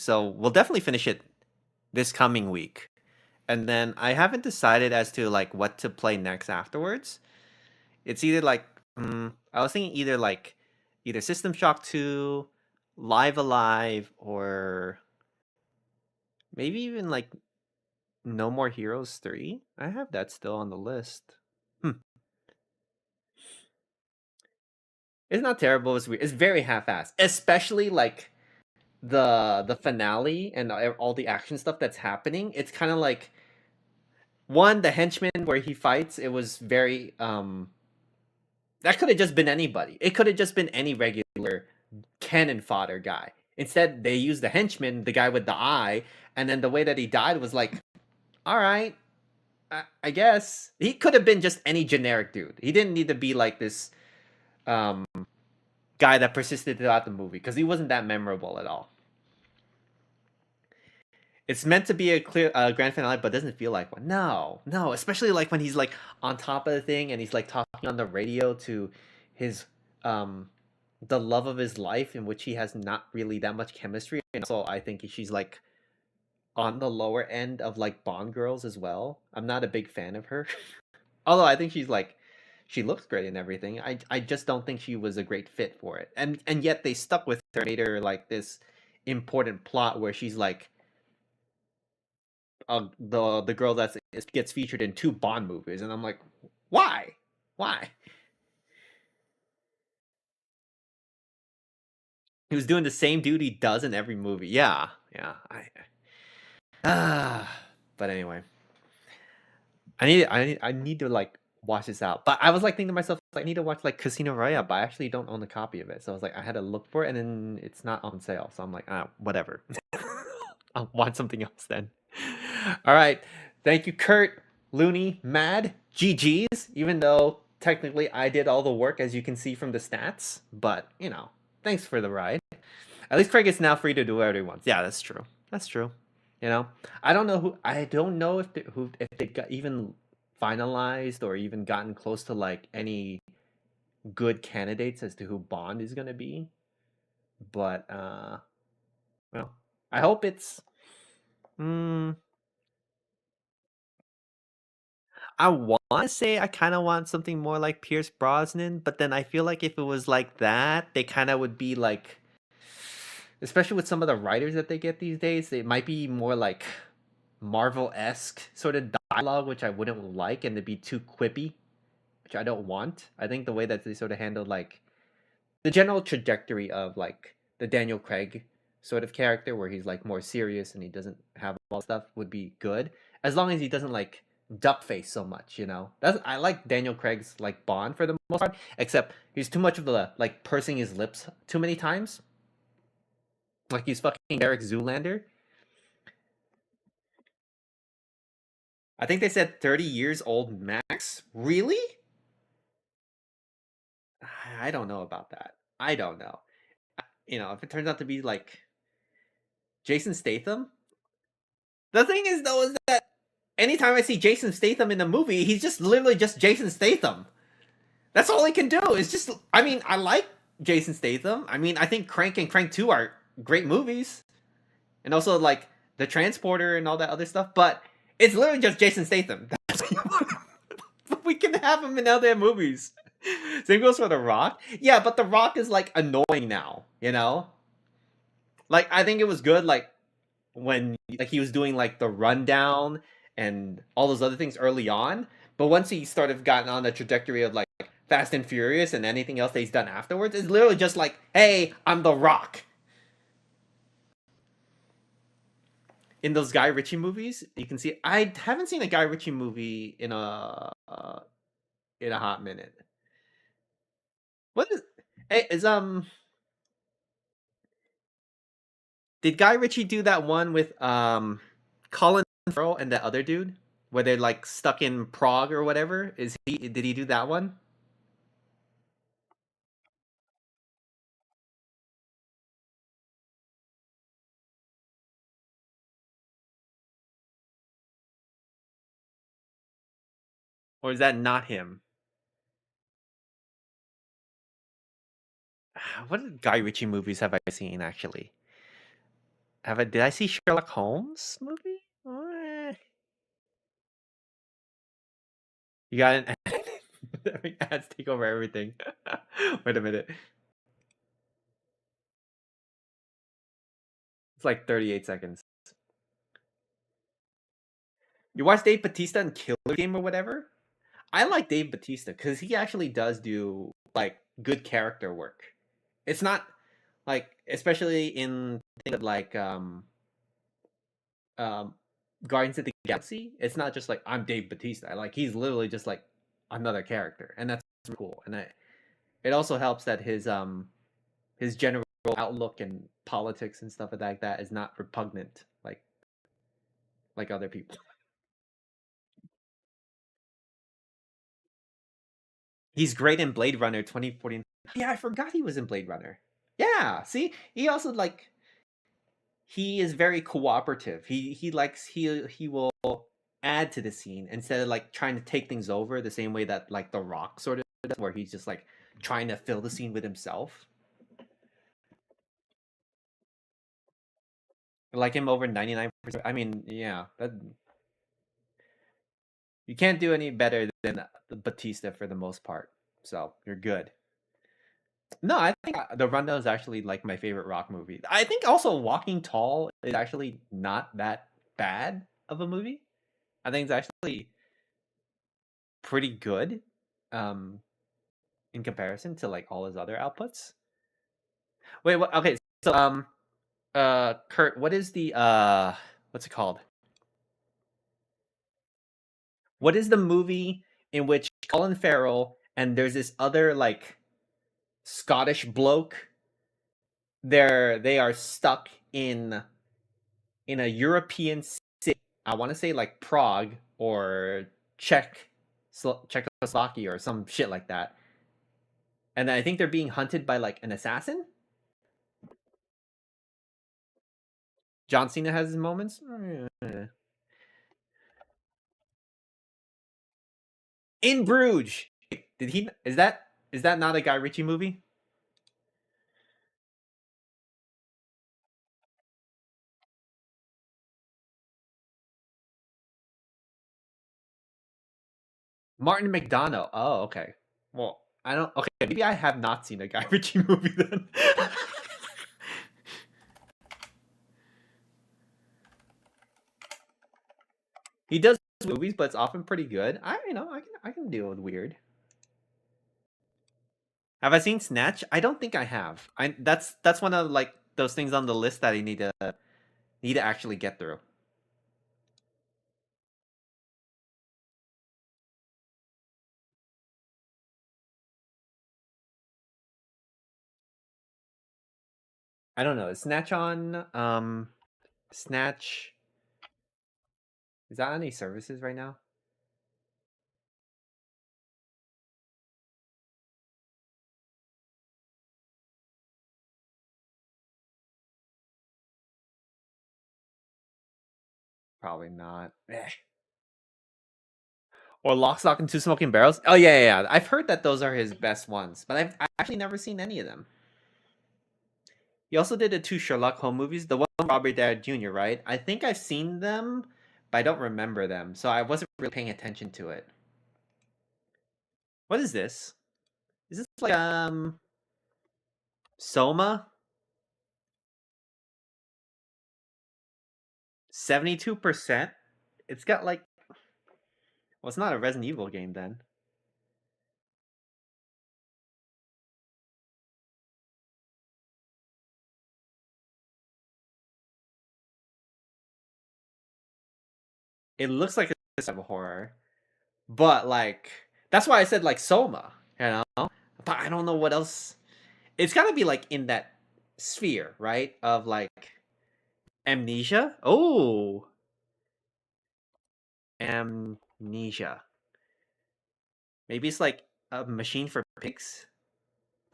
so we'll definitely finish it this coming week. And then I haven't decided as to like what to play next afterwards. It's either like I was thinking either System Shock 2, Live Alive, or maybe even like No More Heroes 3. I have that still on the list. Hmm. It's not terrible. It's weird. It's very half-assed, especially like the finale and all the action stuff that's happening. It's kind of like one the henchman where he fights. It was very that could have just been anybody. It could have just been any regular cannon fodder guy. Instead, they used the henchman, the guy with the eye, and then the way that he died was like, all right, I guess he could have been just any generic dude. He didn't need to be like this um, guy that persisted throughout the movie because he wasn't that memorable at all. It's meant to be a clear grand finale, but doesn't feel like one. No, no, especially like when he's like on top of the thing and he's like talking on the radio to his the love of his life, in which he has not really that much chemistry, and also I think she's like on the lower end of like Bond girls as well. I'm not a big fan of her, although I think she's like she looks great and everything. I just don't think she was a great fit for it, and yet they stuck with her, made her like this important plot where she's like the girl that gets featured in 2 Bond movies, and I'm like, why? Why? He was doing the same dude he does in every movie. Yeah, yeah. But anyway, I need to like watch this out. But I was like thinking to myself, like, I need to watch like Casino Royale, but I actually don't own a copy of it. So I was like, I had to look for it, and then it's not on sale. So I'm like, whatever. I'll watch something else then. All right. Thank you, Kurt, Looney, Mad, GG's, even though technically I did all the work, as you can see from the stats. But, thanks for the ride. At least Craig is now free to do whatever he wants. Yeah, that's true. That's true. I don't know if they got even finalized or even gotten close to like any good candidates as to who Bond is gonna be. But well, I hope it's I want to say I kind of want something more like Pierce Brosnan, but then I feel like if it was like that, they kind of would be like, especially with some of the writers that they get these days, it might be more like Marvel-esque sort of dialogue, which I wouldn't like, and to be too quippy, which I don't want. I think the way that they sort of handled like the general trajectory of like the Daniel Craig sort of character, where he's like more serious and he doesn't have all stuff, would be good, as long as he doesn't like duck face so much. That's I like Daniel Craig's like Bond for the most part, except he's too much of the like pursing his lips too many times, like he's fucking Eric Zoolander. I think they said 30 years old max. Really? I don't know about that. I don't know. If it turns out to be like Jason Statham. The thing is, though, is that anytime I see Jason Statham in a movie, he's just literally just Jason Statham. That's all he can do. It's just, I mean, I like Jason Statham. I mean, I think Crank and Crank 2 are great movies. And also, like, The Transporter and all that other stuff. But it's literally just Jason Statham. But we can have him in other movies. Same goes for The Rock. Yeah, but The Rock is, like, annoying now, Like, I think it was good, like, when like he was doing like the rundown and all those other things early on, but once he started gotten on the trajectory of like Fast and Furious and anything else that he's done afterwards, it's literally just like, hey, I'm The Rock. In those Guy Ritchie movies, you can see I haven't seen a Guy Ritchie movie in a hot minute. What is hey is did Guy Ritchie do that one with Colin Farrell and that other dude where they're like stuck in Prague or whatever? Did he do that one? Or is that not him? What Guy Ritchie movies have I seen actually? Did I see Sherlock Holmes movie? You got an ads take over everything. Wait a minute. It's like 38 seconds. You watch Dave Batista in Killer Game or whatever? I like Dave Batista because he actually does do like good character work. It's not like, especially in things like um Guardians of the Galaxy. It's not just like I'm Dave Batista. Like he's literally just like another character, and that's cool. And it also helps that his general outlook and politics and stuff like that is not repugnant like other people. He's great in Blade Runner 2014. Yeah, I forgot he was in Blade Runner. Yeah, see, he also like he is very cooperative. He likes he will add to the scene instead of like trying to take things over the same way that like The Rock sort of does, where he's just like trying to fill the scene with himself. I like him over 99%. I mean, yeah, you can't do any better than Batista for the most part. So you're good. No, I think The Rundown is actually like my favorite Rock movie. I think also Walking Tall is actually not that bad of a movie. I think it's actually pretty good, um, in comparison to like all his other outputs. Wait, what? Okay, so Kurt, what is the what's it called? What is the movie in which Colin Farrell and there's this other like Scottish bloke? They are stuck in a European city. I want to say like Prague or Czechoslovakia or some shit like that. And I think they're being hunted by like an assassin. John Cena has his moments. In Bruges. Did he? Is that not a Guy Ritchie movie? Martin McDonough. Oh, okay. Well, I don't. Okay, maybe I have not seen a Guy Ritchie movie then. He does movies, but it's often pretty good. I can deal with weird. Have I seen Snatch? I don't think I have. That's one of like those things on the list that I need to actually get through. I don't know. Is Snatch on Snatch, is that on any services right now? Probably not. Or Lock, Stock, and Two Smoking Barrels. Oh yeah, yeah, yeah. I've heard that those are his best ones, but I've actually never seen any of them. He also did the two Sherlock Holmes movies, the one with Robert Downey Jr., right? I think I've seen them, but I don't remember them, so I wasn't really paying attention to it. What is this? Is this like Soma? 72%? It's got like, well, it's not a Resident Evil game then. It looks like a type of horror, but like that's why I said like Soma, you know. But I don't know what else. It's got to be like in that sphere, right? Of like amnesia. Oh, amnesia. Maybe it's like a machine for pigs.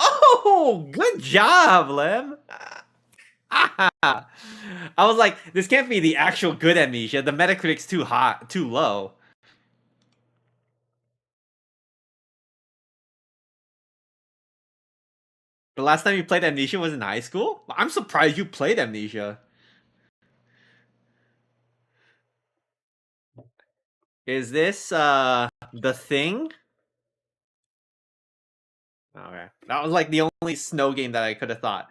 Oh, good job, Lem. I was like, this can't be the actual good amnesia. The Metacritic's too hot, too low. The last time you played Amnesia was in high school? I'm surprised you played Amnesia. Is this the thing? Okay. That was like the only snow game that I could have thought.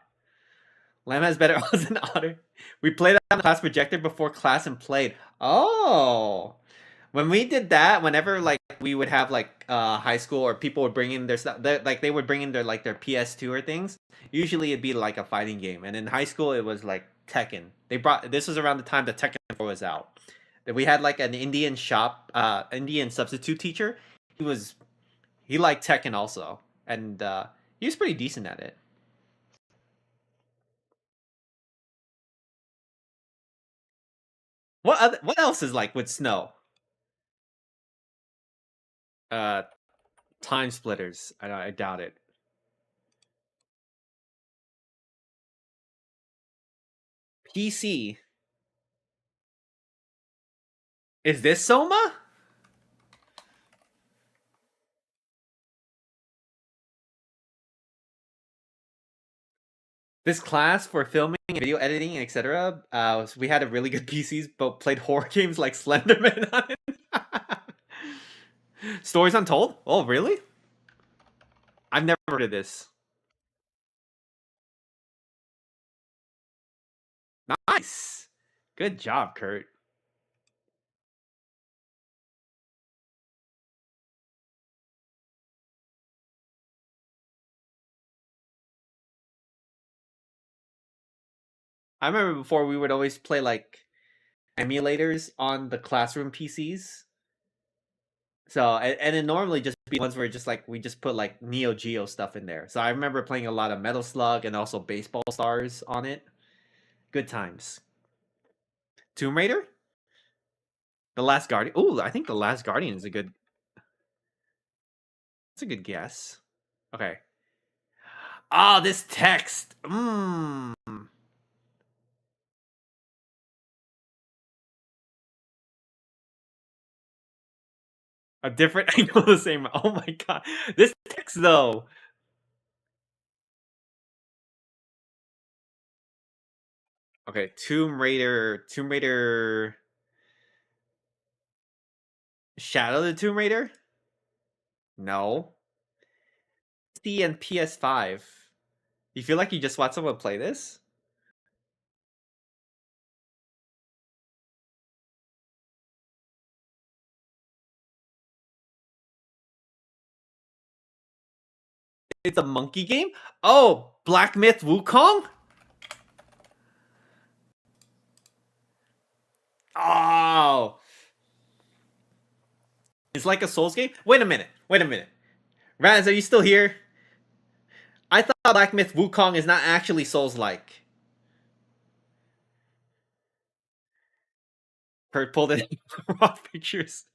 Lamb has better odds than Otter. We played on the class projector before class and played. Oh. When we did that, whenever like we would have like high school or people would bring in their stuff, like they would bring in their like their PS2 or things. Usually it'd be like a fighting game, and in high school it was like Tekken. They brought this was around the time that Tekken 4 was out. That we had like an Indian shop, Indian substitute teacher. He was he liked Tekken also, and he was pretty decent at it. What else is like with snow? Uh, Time splitters. I doubt it. PC. Is this Soma? This class for filming and video editing, etc. We had a really good PCs, but played horror games like Slenderman on it. Stories Untold? Oh, really? I've never heard of this. Nice. Good job, Kurt. I remember before we would always play like emulators on the classroom PCs. So and it normally just be ones where just like we just put like Neo Geo stuff in there. So I remember playing a lot of Metal Slug and also Baseball Stars on it. Good times. Tomb Raider, The Last Guardian. Ooh, I think The Last Guardian is a good. It's a good guess. Okay. Oh, this text. A different. I know the same. Oh my god, this text though. Okay, Tomb Raider. Tomb Raider. Shadow of the Tomb Raider. No. C and PS5. You feel like you just watched someone play this? It's a monkey game. Oh, Black Myth Wukong. Oh, it's like a Souls game. Wait a minute. Wait a minute. Raz, are you still here? I thought Black Myth Wukong is not actually Souls-like. Kurt pulled it raw pictures.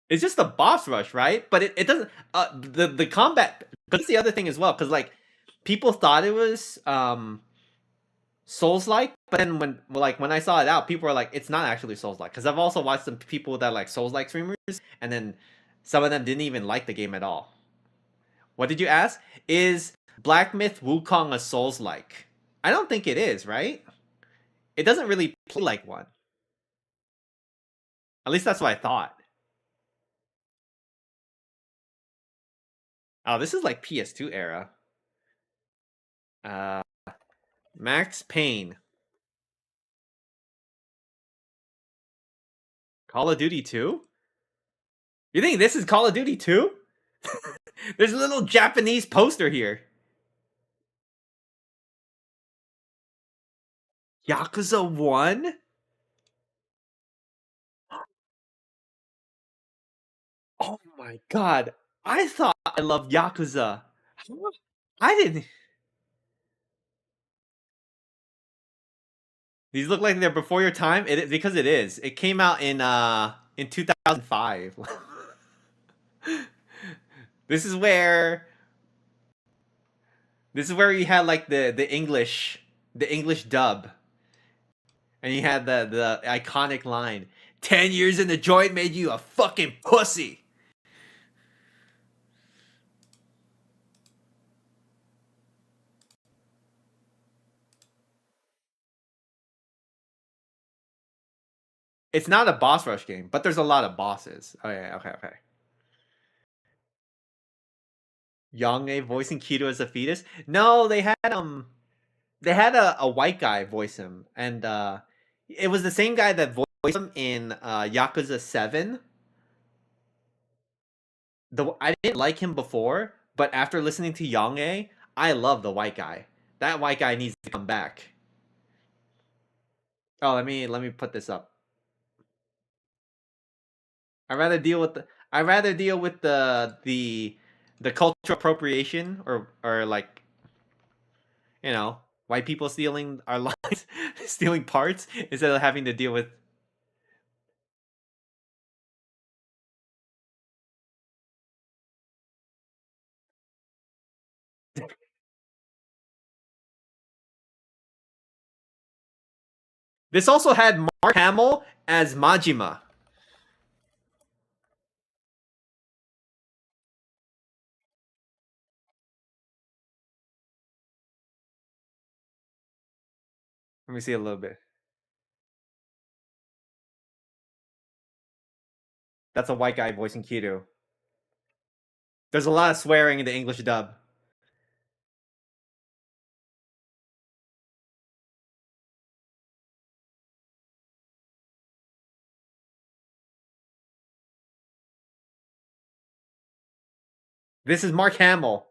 It's just a boss rush, right? But it doesn't. The combat. But that's the other thing as well, because like people thought it was Souls like, but then when I saw it out, people were like, it's not actually Souls like. Because I've also watched some people that like Souls like streamers, and then some of them didn't even like the game at all. What did you ask? Is Black Myth Wukong a Souls like? I don't think it is, right? It doesn't really play like one. At least that's what I thought. Oh, this is like PS2 era. Uh, Max Payne, Call of Duty 2. You think this is Call of Duty 2? There's a little Japanese poster here. Yakuza 1? Oh my god. I thought I loved Yakuza. I didn't. These look like they're before your time. Because it is. It came out in 2005. this is where this is where you had like the English dub, and you had the iconic line, 10 years in the joint made you a fucking pussy. It's not a boss rush game, but there's a lot of bosses. Oh yeah, okay, okay. Yongei voicing Kido as a fetus? No, they had a white guy voice him, and it was the same guy that voiced him in Yakuza 7. I didn't like him before, but after listening to Yongei, I love the white guy. That white guy needs to come back. Oh, let me put this up. I rather deal with the cultural appropriation or like, you know, white people stealing our lines, stealing parts instead of having to deal with. This also had Mark Hamill as Majima. Let me see a little bit. That's a white guy voicing Kido. There's a lot of swearing in the English dub. This is Mark Hamill.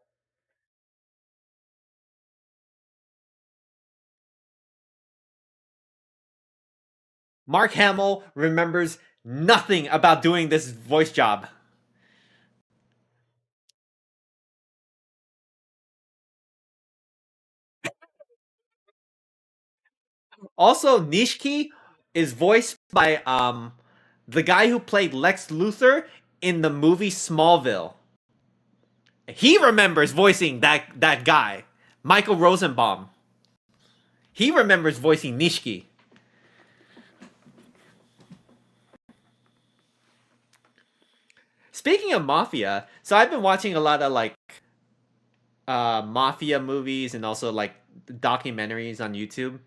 Mark Hamill remembers nothing about doing this voice job. Also, Nishiki is voiced by the guy who played Lex Luthor in the movie Smallville. He remembers voicing that guy, Michael Rosenbaum. He remembers voicing Nishiki. Speaking of mafia, so I've been watching a lot of like mafia movies and also like documentaries on YouTube.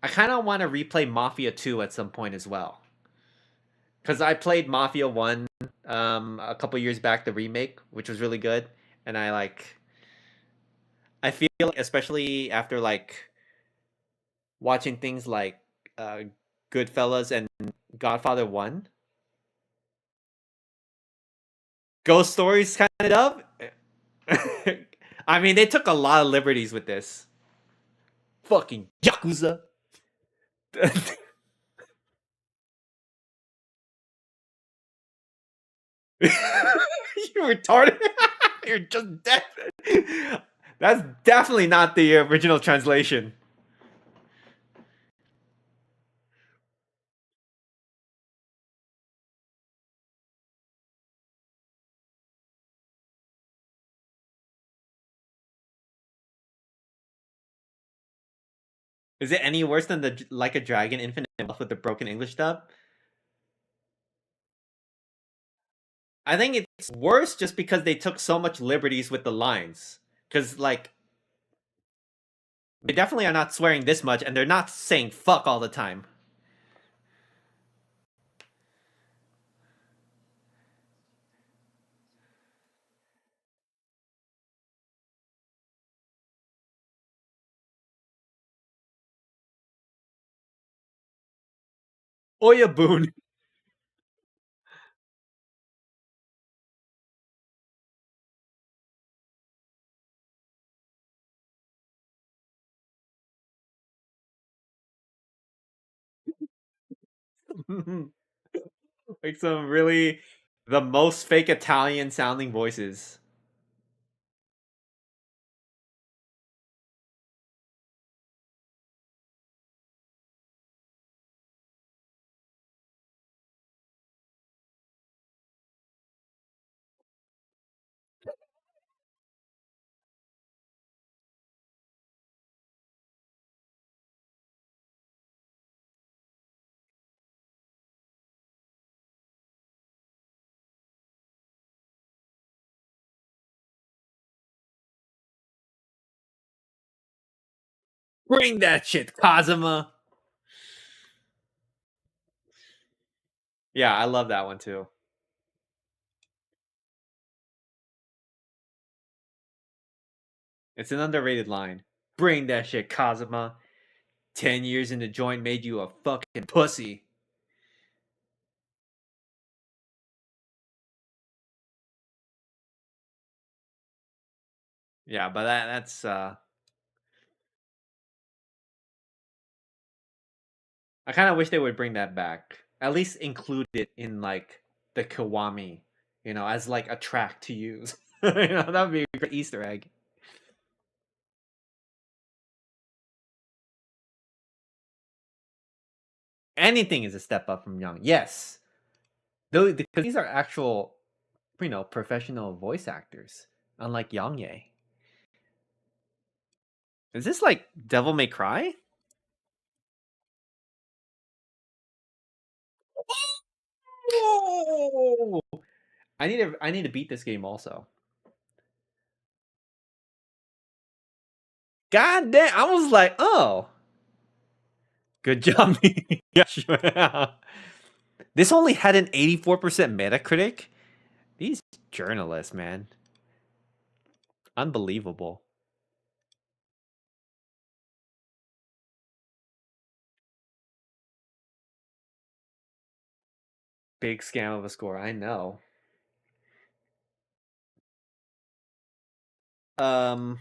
I kind of want to replay Mafia 2 at some point as well. Cuz I played Mafia 1 a couple years back, the remake, which was really good, and I feel like, especially after like watching things like uh Goodfellas and Godfather 1, Ghost Stories kind of. I mean, they took a lot of liberties with this. Fucking Yakuza. You retarded. You're just dead. That's definitely not the original translation. Is it any worse than the Like a Dragon Infinite Wealth with the broken English dub? I think it's worse just because they took so much liberties with the lines. Because like they definitely are not swearing this much, and they're not saying fuck all the time. Oyaboon. Like some really the most fake Italian sounding voices. Bring that shit, Kazuma. Yeah, I love that one too. It's an underrated line. Bring that shit, Kazuma. 10 years in the joint made you a fucking pussy. Yeah, but that's I kind of wish they would bring that back. At least include it in like the Kiwami, as like a track to use. That would be a great Easter egg. Anything is a step up from Young. Yes. Though because these are actual, professional voice actors, unlike Yang Ye. Is this like Devil May Cry? Whoa! I need to beat this game also. God damn! I was like, oh, good job. Yeah, sure. This only had an 84% Metacritic. These journalists, man, unbelievable. Big scam of a score. I know. Um,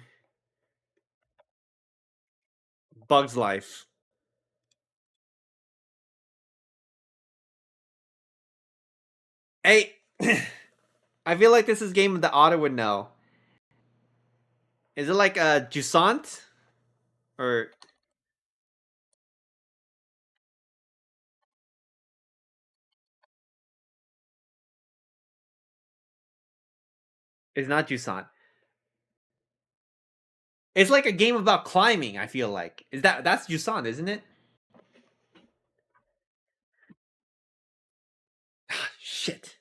Bugs Life. Hey, I feel like this is game that Otter would know. Is it like a Jusant or it's not Jusant? It's like a game about climbing. I feel like that's Jusant, isn't it? Shit.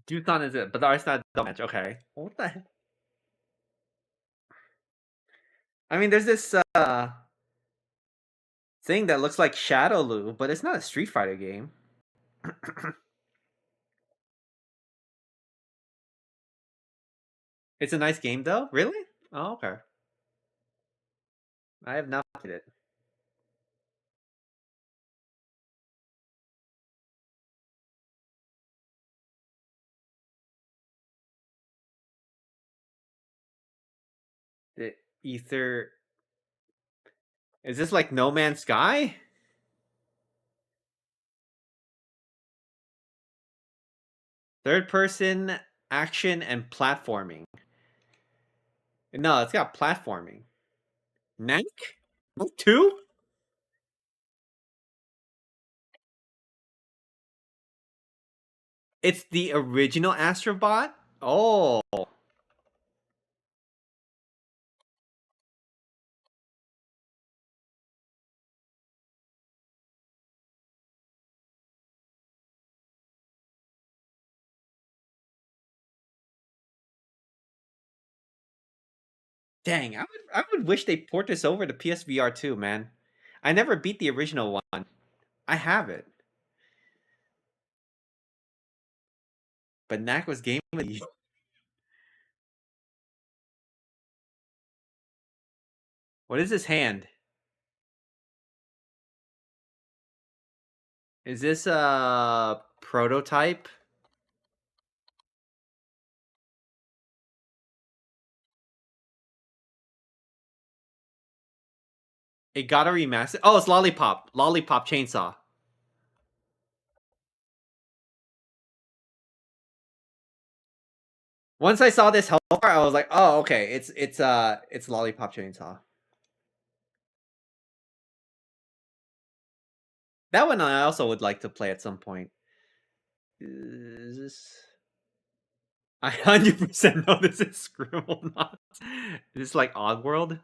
Jusant is it, but the art's not the match. Okay. What the heck? I mean, there's this thing that looks like Shadowloo, but it's not a Street Fighter game. It's a nice game though. Really? Oh, okay. I have not played it. The Ether. Is this like No Man's Sky? Third person action and platforming. No, it's got platforming. Nank? Two? It's the original Astrobot? Oh, dang. I would wish they port this over to PSVR too, man. I never beat the original one. I have it. But Knack was game of the year. What is this hand? Is this a prototype? It got a remaster. Oh, it's Lollipop. Lollipop Chainsaw. Once I saw this health bar, I was like, oh, okay. It's Lollipop Chainsaw. That one I also would like to play at some point. Is this? I 100% know this is Scribble not. Is this like Oddworld?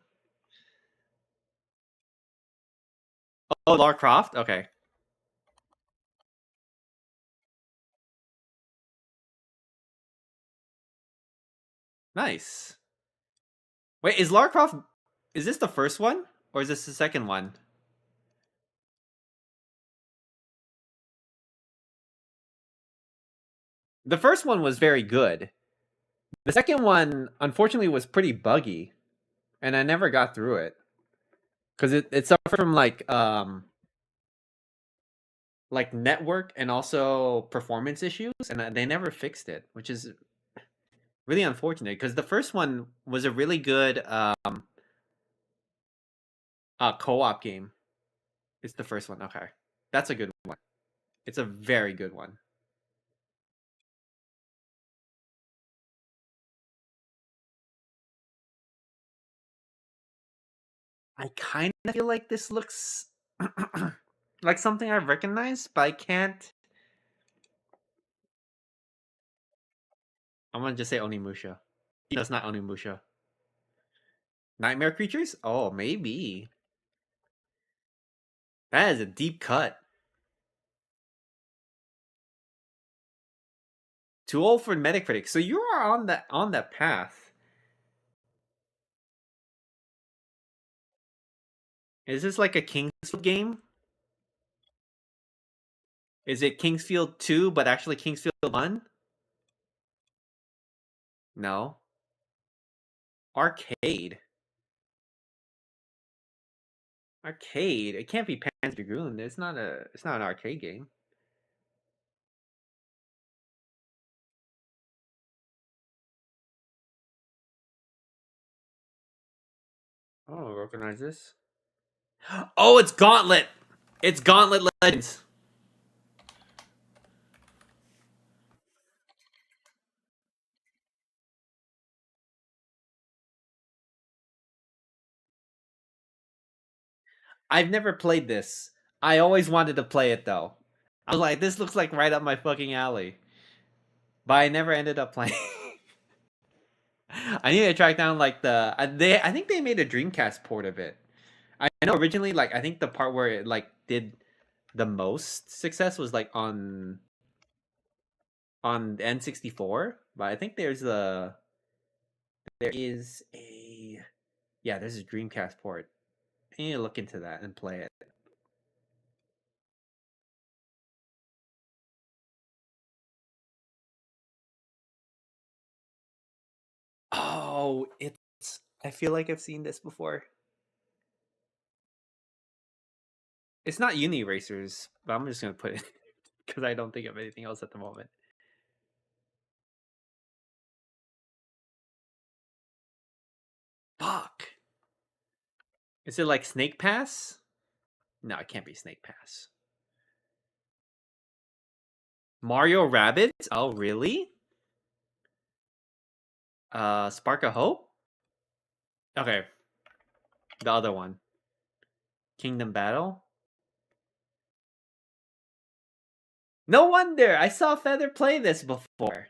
Oh, Lara Croft? Okay. Nice. Wait, is Lara Croft? Is this the first one or is this the second one? The first one was very good. The second one, unfortunately, was pretty buggy, and I never got through it because it suffered from like network and also performance issues, and they never fixed it, which is really unfortunate because the first one was a really good co-op game. It's the first one. Okay, that's a good one. It's a very good one. I kind of feel like this looks like something I recognize, but I can't. I'm gonna just say Onimusha. That's not Onimusha. Nightmare creatures? Oh, maybe. That is a deep cut. Too old for Metacritic. So you are on that path. Is this like a Kingsfield game? Is it Kingsfield 2, but actually Kingsfield 1? No. Arcade. Arcade. It can't be Panzer Dragoon. It's not an arcade game. Oh, recognize this. Oh, it's Gauntlet. It's Gauntlet Legends. I've never played this. I always wanted to play it though. I was like, this looks like right up my fucking alley. But I never ended up playing. I need to track down like I think they made a Dreamcast port of it. I know originally like I think the part where it like did the most success was like on N64, but I think there is a yeah, there's a Dreamcast port. I need to look into that and play it. Oh, it's I feel like I've seen this before. It's not Uni Racers, but I'm just gonna put it because I don't think of anything else at the moment. Fuck. Is it like Snake Pass? No, it can't be Snake Pass. Mario Rabbids? Oh, really? Spark of Hope? Okay, the other one. Kingdom Battle? No wonder! I saw Feather play this before.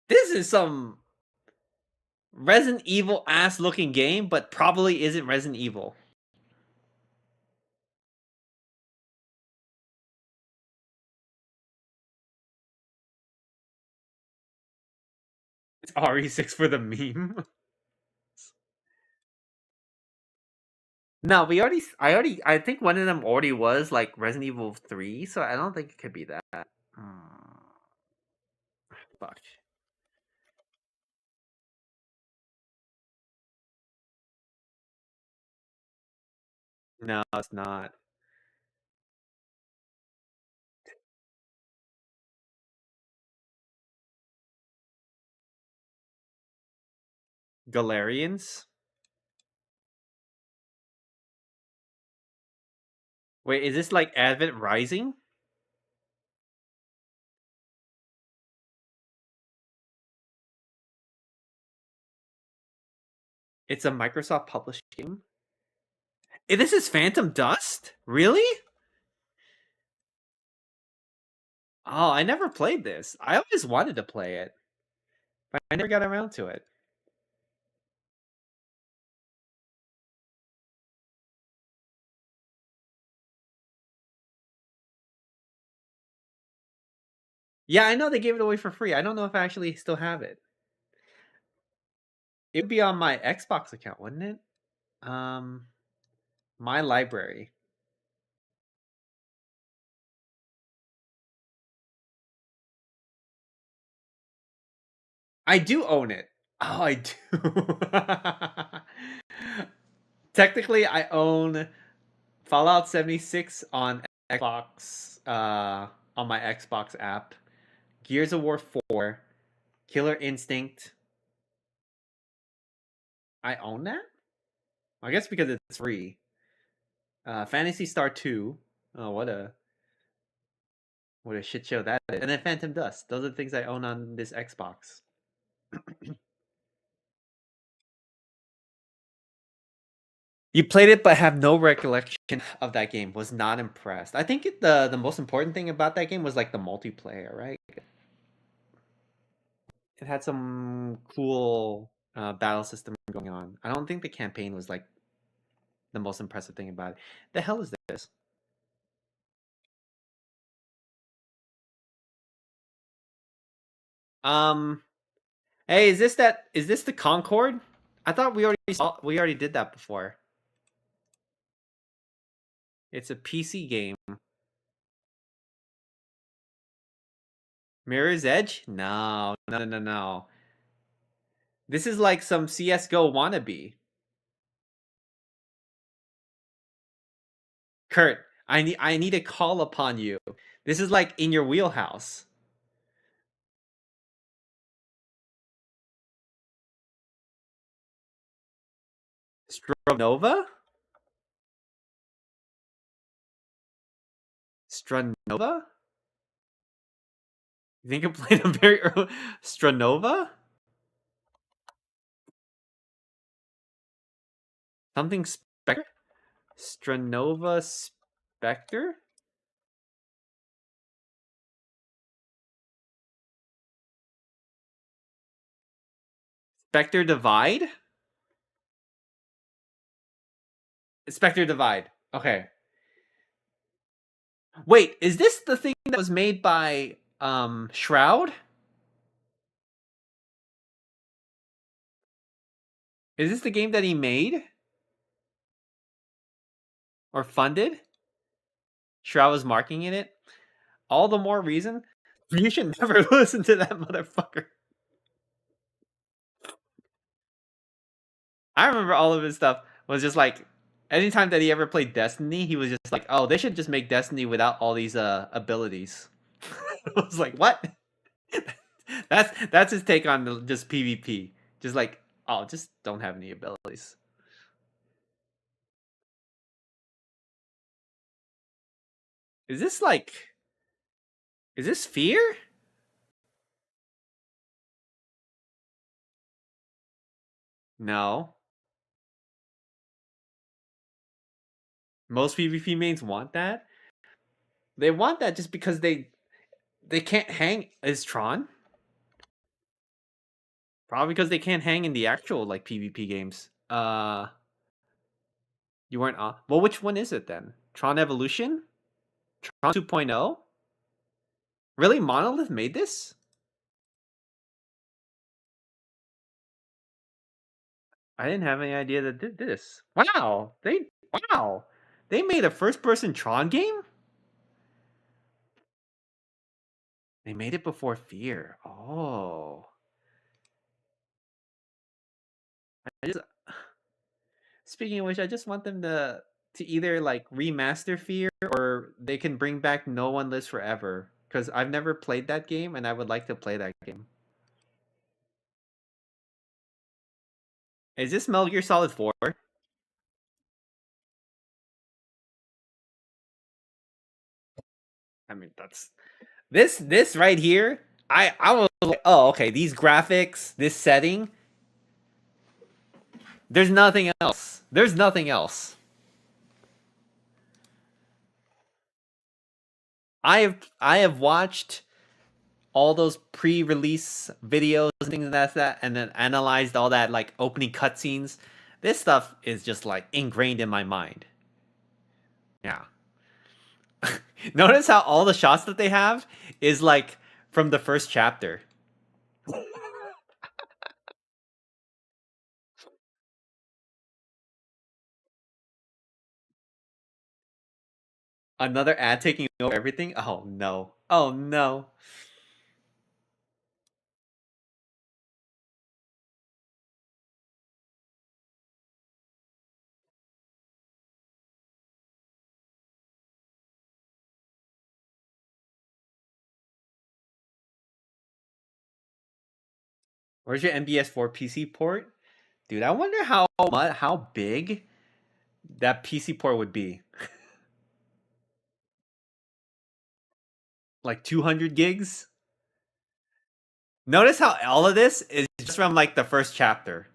This is some Resident Evil ass looking game, but probably isn't Resident Evil. It's RE6 for the meme. No, I think one of them already was like Resident Evil 3, so I don't think it could be that. Hmm, fuck. No, it's not. Galarians? Wait, is this like Advent Rising? It's a Microsoft published game? This is Phantom Dust? Really? Oh, I never played this. I always wanted to play it, but I never got around to it. Yeah, I know they gave it away for free. I don't know if I actually still have it. It would be on my Xbox account, wouldn't it? Um, my library. I do own it. Oh, I do. Technically, I own Fallout 76 on Xbox, on my Xbox app. Gears of War 4, Killer Instinct. I own that? I guess because it's free. Fantasy Star 2. Oh, what a shit show that is. And then Phantom Dust. Those are the things I own on this Xbox. You played it but have no recollection of that game. Was not impressed. I think the most important thing about that game was like the multiplayer, right? It had some cool battle system going on. I don't think the campaign was like the most impressive thing about it. The hell is this? Um, hey, is this the Concord? I thought we already did that before. It's a PC game. Mirror's Edge? No, no, no, no, no. This is like some CS:GO wannabe. Kurt, I need to call upon you. This is like in your wheelhouse. Stronova? Stranova? You think I played a very early Stranova? Something Spectre? Stranova Spectre? Spectre Divide? Spectre Divide. Okay. Wait, is this the thing that was made by Shroud? Is this the game that he made or funded? Shroud was marking in it. All the more reason you should never listen to that motherfucker. I remember all of his stuff was just like anytime that he ever played Destiny, he was just like, "Oh, they should just make Destiny without all these abilities." I was like, "What?" That's his take on just PvP. Just like, "Oh, just don't have any abilities." Is this like is this Fear? No. Most PvP mains want that. They want that just because they can't hang is Tron? Probably because they can't hang in the actual like PvP games. You weren't on. Well, which one is it then? Tron Evolution? Tron 2.0? Really? Monolith made this? I didn't have any idea that did this. Wow. They made a first-person Tron game? They made it before Fear. Oh. I just Speaking of which, I just want them to either like remaster Fear or they can bring back No One Lives Forever because I've never played that game and I would like to play that game. Is this Metal Gear Solid 4? I mean, that's this right here. I was like, oh, okay, these graphics, this setting. There's nothing else. There's nothing else. I have watched all those pre-release videos and things like that, and then analyzed all that like opening cutscenes. This stuff is just like ingrained in my mind. Yeah. Notice how all the shots that they have is like from the first chapter. Another ad taking over everything? Oh no. Oh no. Where's your MBS4 PC port? Dude, I wonder how big that PC port would be. Like 200 gigs? Notice how all of this is just from like the first chapter.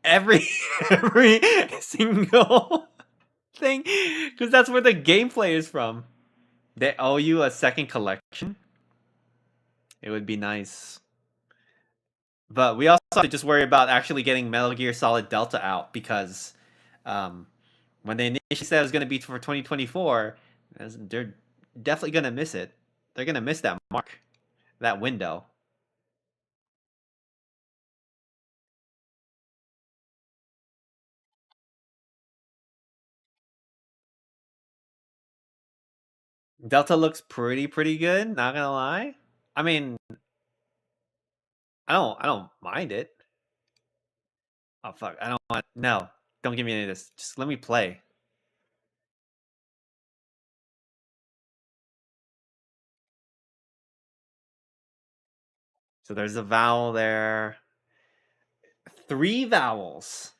Every every single thing, because that's where the gameplay is from. They owe you a second collection. It would be nice. But we also have to just worry about actually getting Metal Gear Solid Delta out because um, when they initially said it was going to be for 2024, they're definitely going to miss it. They're going to miss that mark, that window. Delta looks pretty good. Not gonna lie. I mean, I don't mind it. Oh fuck, I don't want. No, don't give me any of this. Just let me play. So there's a vowel there. Three vowels.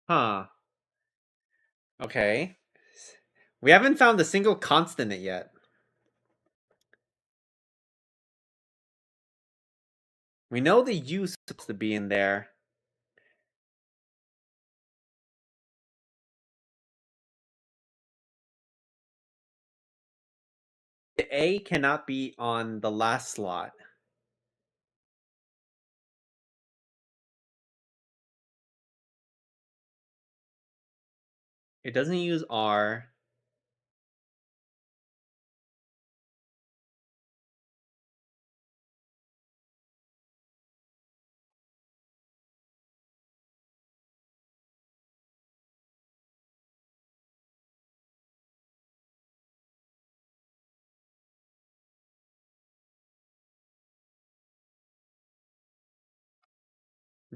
Huh. Okay. We haven't found a single consonant yet. We know the U supposed to be in there. The A cannot be on the last slot. It doesn't use R.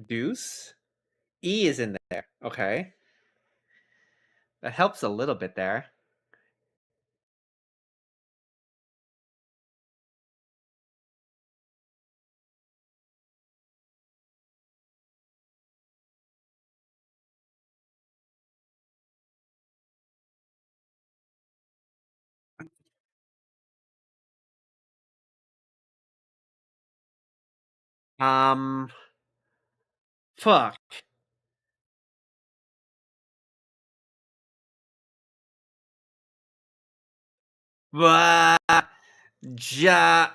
Deuce. E is in there. Okay. That helps a little bit there. Um, fuck. Blah, ja.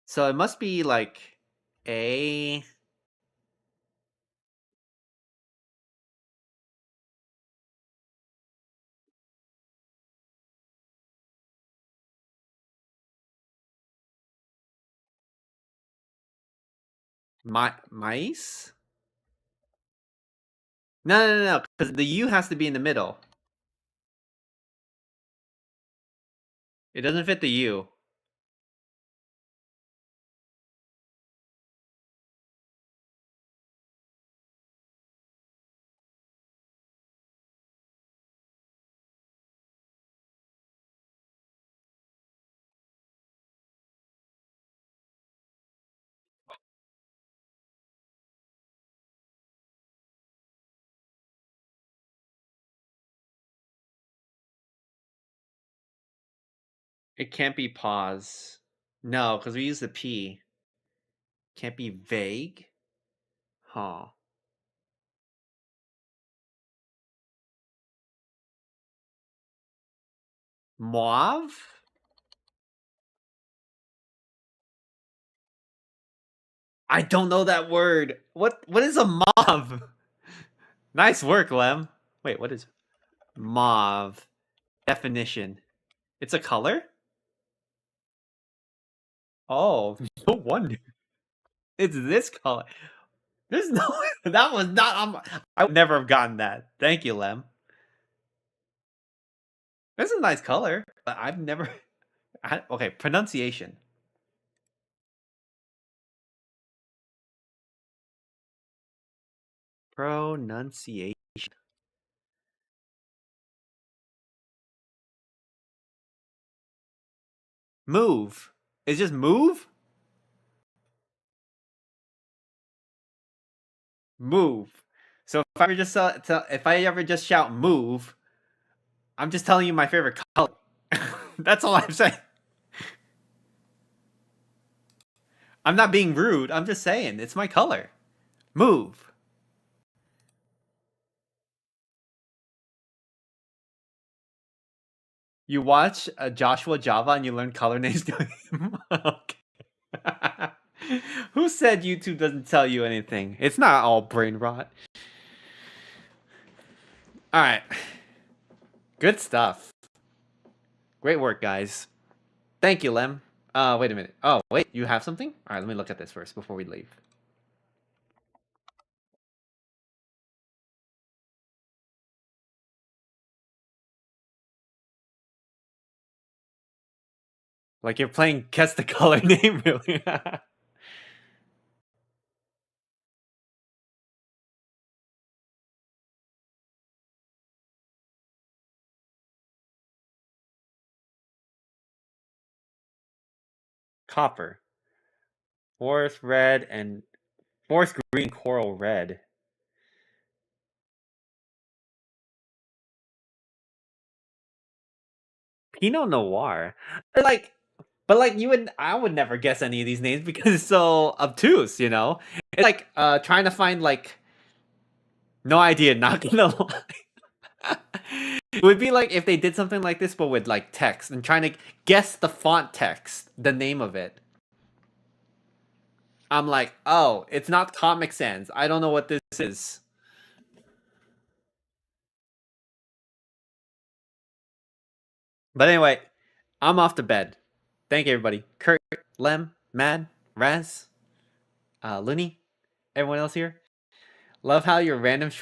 So it must be like a mice. No, because the U has to be in the middle. It doesn't fit the U. It can't be pause. No, because we use the P. Can't be vague. Huh. Mauve? I don't know that word. What is a mauve? Nice work, Lem. Wait, what is mauve? Definition. It's a color? Oh, no wonder. It's this color. There's no that was not I would never have gotten that. Thank you, Lem. This is a nice color, but I've never okay, pronunciation. Pronunciation. Move. It's just move? Move. So if I ever just shout move, I'm just telling you my favorite color. That's all I'm saying. I'm not being rude. I'm just saying it's my color. Move. You watch Joshua Java and you learn color names doing okay. Who said YouTube doesn't tell you anything? It's not all brain rot. All right. Good stuff. Great work, guys. Thank you, Lem. Wait a minute. Oh, wait. You have something? All right, let me look at this first before we leave. Like you're playing guess the color name, really? Copper. Forest red and forest green, coral red. Pinot Noir. Like, but like I would never guess any of these names because it's so obtuse, you know? It's like trying to find like no idea, not gonna lie. It would be like if they did something like this but with like text and trying to guess the font text, the name of it. I'm like, oh, it's not Comic Sans. I don't know what this is. But anyway, I'm off to bed. Thank you, everybody. Kurt, Lem, Mad, Raz, Looney, everyone else here. Love how your random short